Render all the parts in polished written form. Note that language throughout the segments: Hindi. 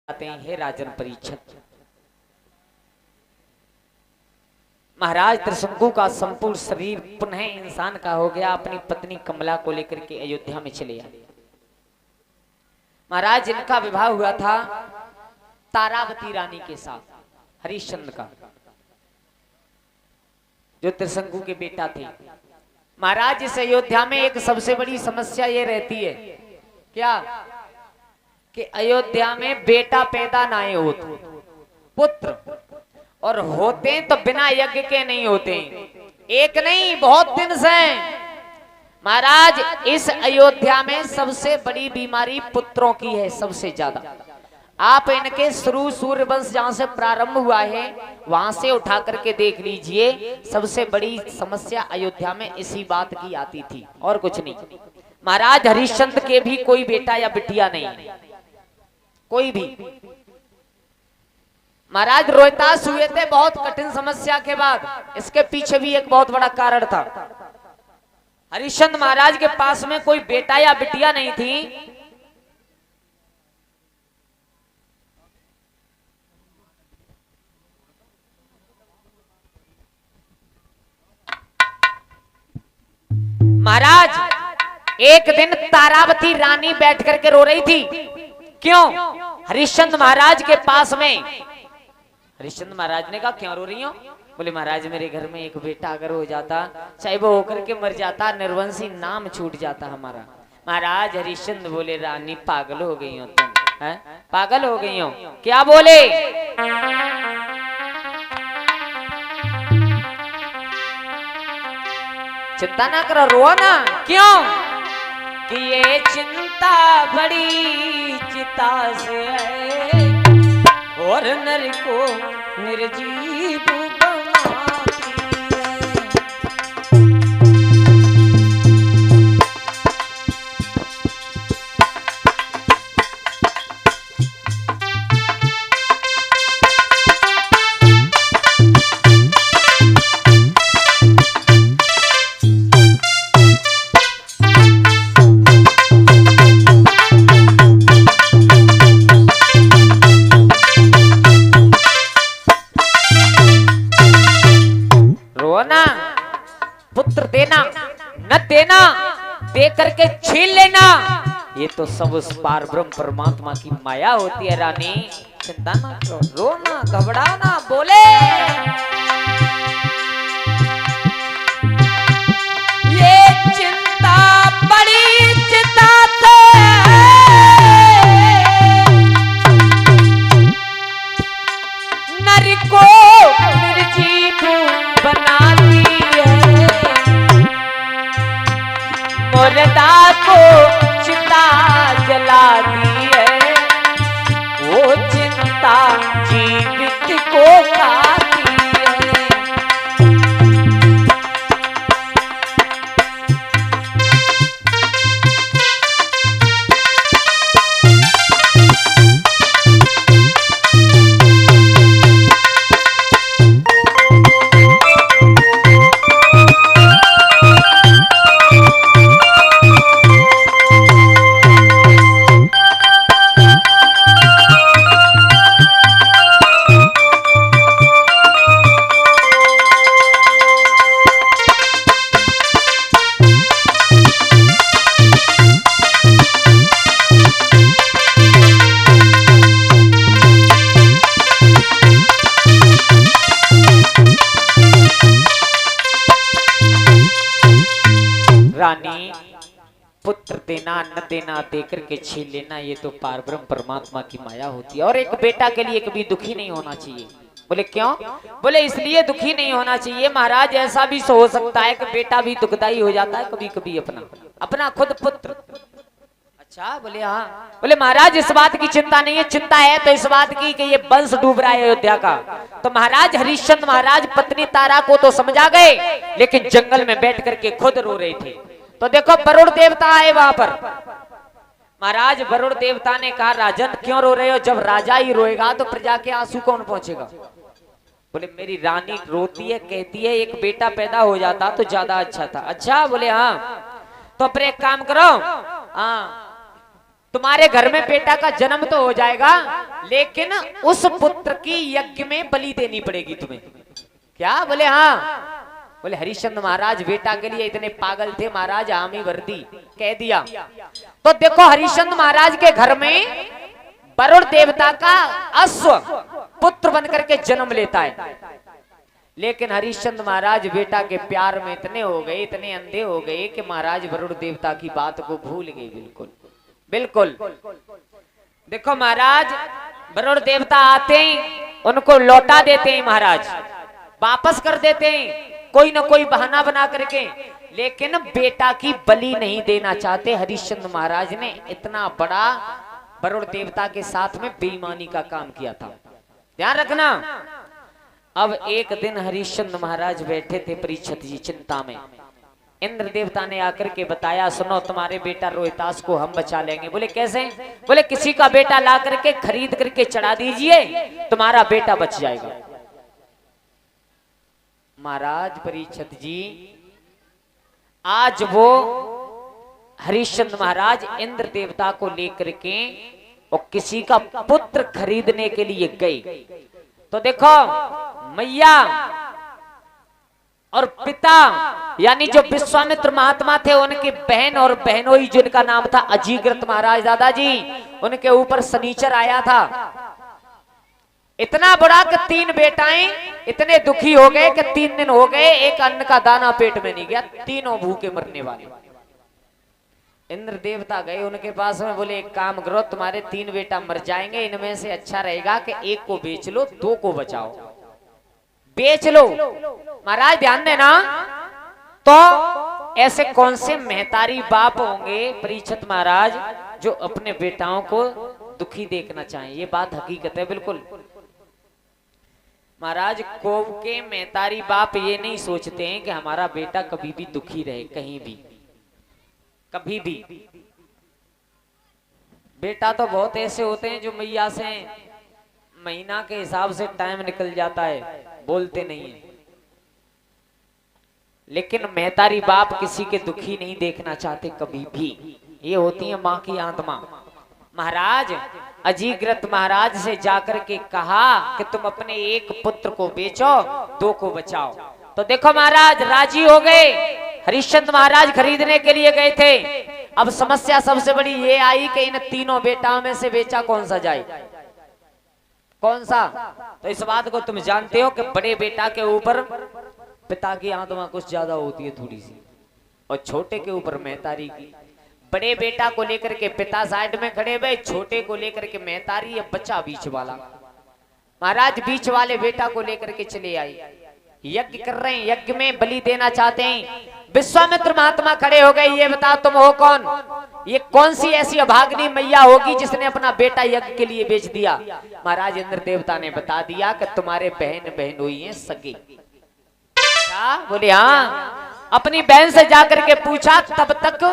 आते हैं, हे राजन परीक्षित, महाराज त्रिशंकु का संपूर्ण शरीर पुनः इंसान का हो गया। अपनी पत्नी कमला को लेकर के अयोध्या में चले आए। महाराज इनका विवाह हुआ था तारावती रानी के साथ, हरिश्चंद्र का, जो त्रिशंकु के बेटा थे। महाराज इस अयोध्या में एक सबसे बड़ी समस्या ये रहती है क्या कि अयोध्या में बेटा पैदा ना होते, पुत्र, और होते तो बिना यज्ञ के नहीं होते, एक नहीं बहुत दिन से। महाराज इस अयोध्या में सबसे बड़ी बीमारी पुत्रों की है, सबसे ज्यादा। आप इनके शुरू सूर्यवंश जहां से प्रारंभ हुआ है वहां से उठा करके देख लीजिए, सबसे बड़ी समस्या अयोध्या में इसी बात की आती थी और कुछ नहीं। महाराज हरिश्चंद्र के भी कोई बेटा या बिटिया नहीं, कोई भी। महाराज रोहतास हुए थे बहुत कठिन समस्या के बाद। इसके पीछे भी एक बहुत बड़ा कारण था। हरिश्चंद्र महाराज के पास में कोई बेटा या बिटिया नहीं थी। महाराज एक दिन तारावती रानी बैठ करके रो रही थी। क्यों? हरिश्चंद्र महाराज के पास में। हरिश्चंद्र महाराज ने कहा क्यों रो रही हो? बोले महाराज मेरे घर में एक बेटा अगर हो जाता, चाहे वो होकर के मर जाता, निर्वंशी नाम छूट जाता हमारा। महाराज हरिश्चंद्र बोले रानी पागल हो गई हो तुम, है? पागल हो गई हो? क्या बोले? चिंता ना करो, रो ना। क्यों? कि ये चिंता बड़ी चिता से है और नर को निर्जीव बनाती है। पुत्र देना न देना, दे करके छीन लेना, ये तो सब उस पार ब्रह्म परमात्मा की माया होती है। रानी चिंता ना करो, रो ना, घबराओ ना। बोले ये चिंता बड़ी चिता से नर को निर्जीव बनाती है, मुर्दा को चिता जलाती है, वो चिंता जीवित को खाती है। रानी पुत्र देना न देना, देकर के छीन लेना, ये तो पार ब्रह्म परमात्मा की माया होती है। और एक बेटा के लिए कभी दुखी नहीं होना चाहिए। बोले क्यों? बोले इसलिए दुखी नहीं होना चाहिए महाराज, ऐसा भी हो सकता है कि बेटा भी दुखदाई हो जाता है कभी कभी, अपना खुद पुत्र। अच्छा बोले हाँ। बोले महाराज इस बात की चिंता नहीं है, चिंता है तो इस बात की कि ये वंश डूब रहा है अयोध्या का। तो महाराज हरिश्चंद्र महाराज पत्नी तारा को तो समझा गए, लेकिन जंगल में बैठ करके खुद रो रहे थे। तो देखो वरुण देवता आए वहां पर। महाराज वरुण देवता ने कहा राजन क्यों रो रहे हो? जब राजा ही रोएगा तो प्रजा के आंसू कौन पहुंचेगा? बोले मेरी रानी रोती है, कहती है एक बेटा पैदा हो जाता तो ज्यादा अच्छा था। अच्छा बोले हाँ। तो फिर एक काम करो, हाँ तुम्हारे घर में बेटा का जन्म तो हो जाएगा, लेकिन उस पुत्र की यज्ञ में बलि देनी पड़ेगी तुम्हें। क्या बोले? हाँ। बोले हरिश्चंद्र महाराज बेटा के लिए इतने पागल थे महाराज, हामी वर्दी कह दिया। तो देखो हरिश्चंद्र महाराज के घर में वरुण देवता का अश्व पुत्र बनकर के जन्म लेता है, लेकिन हरिश्चंद्र महाराज बेटा के प्यार में इतने हो गए, इतने अंधे हो गए कि महाराज वरुण देवता की बात को भूल गए। बिल्कुल बिल्कुल। देखो महाराज वरुण देवता आते हैं, उनको लौटा देते हैं महाराज, वापस कर देते हैं कोई ना कोई बहाना बना करके, लेकिन बेटा की बलि नहीं देना चाहते। हरिश्चंद्र महाराज ने इतना बड़ा वरुण देवता के साथ में बेईमानी का काम किया था, ध्यान रखना। अब एक दिन हरिश्चंद्र महाराज बैठे थे परीक्षित जी चिंता में। इंद्र देवता ने आकर के बताया, सुनो तुम्हारे बेटा रोहितास को हम बचा लेंगे। बोले कैसे? बोले किसी का बेटा ला करके खरीद करके चढ़ा दीजिए, तुम्हारा बेटा बच जाएगा। महाराज परीक्षित जी, आज वो हरिश्चंद्र महाराज इंद्र देवता को लेकर के और किसी का पुत्र खरीदने के लिए गए। तो देखो मैया और पिता यानी जो विश्वामित्र महात्मा थे, उनके बहन और बहनोई जिनका नाम था अजीग्रत महाराज दादाजी, उनके ऊपर शनिचर आया था। इतना बड़ा कि 3 बेटाएं इतने दुखी हो गए कि 3 दिन हो गए एक अन्न का दाना पेट में नहीं गया, तीनों भूखे मरने वाले। इंद्र देवता गए उनके पास में, बोले एक काम करो, तुम्हारे 3 बेटा मर जाएंगे, इनमें से अच्छा रहेगा कि एक को बेच लो, 2 को बचाओ। बेच लो। महाराज ध्यान देना, तो ऐसे कौन से महतारी बाप होंगे परीक्षित महाराज जो अपने बेटाओं को दुखी देखना चाहें? ये बात हकीकत है बिल्कुल। महाराज को के महतारी बाप ये नहीं सोचते हैं कि हमारा बेटा कभी भी दुखी रहे, कहीं भी कभी भी। बेटा तो बहुत ऐसे होते हैं जो मैया से महीना के हिसाब से टाइम निकल जाता है, बोलते नहीं है, लेकिन महतारी बाप किसी के दुखी नहीं देखना चाहते कभी भी। ये होती है माँ की आत्मा। महाराज अजीग्रत महाराज से जाकर के कहा कि तुम अपने एक पुत्र को बेचो, 2 को बचाओ। तो देखो महाराज राजी हो गए। हरिश्चंद्र महाराज खरीदने के लिए गए थे। अब समस्या सबसे बड़ी ये आई कि इन तीनों बेटाओं में से बेचा कौन सा जाए, कौन सा? तो इस बात को तुम जानते हो कि बड़े बेटा के ऊपर पिता की आत्मा कुछ ज्यादा होती है थोड़ी सी, और छोटे के ऊपर महतारी की। बड़े बेटा को लेकर के पिता साइड में खड़े हुए, छोटे को लेकर के महतारी, या बच्चा बीच वाला। महाराज बीच वाले बेटा को लेकर के चले आए, यज्ञ कर रहे हैं, यज्ञ में बलि देना चाहते हैं। विश्वामित्र महात्मा खड़े हो गए, ये बताओ तुम हो कौन? ये कौन सी ऐसी अभाग्नि मैया होगी जिसने अपना बेटा यज्ञ के लिए बेच दिया? महाराज इंद्र देवता ने बता दिया कि तुम्हारे बहन हुई है सगे। क्या बोले? हाँ। अपनी बहन से जाकर के पूछा, तब तक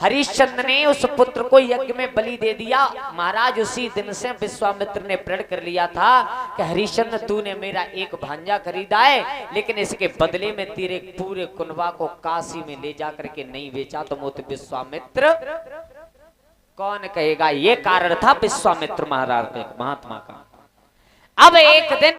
हरिश्चंद्र ने उस पुत्र को यज्ञ में बलि दे दिया। महाराज उसी दिन से विश्वामित्र ने प्रण कर लिया था कि हरिश्चंद्र तूने मेरा एक भांजा खरीदा है, लेकिन इसके बदले में तेरे पूरे कुनबा को काशी में ले जाकर के नहीं बेचा तो मुझे विश्वामित्र कौन कहेगा? ये कारण था विश्वामित्र महाराज महात्मा का। अब एक दिन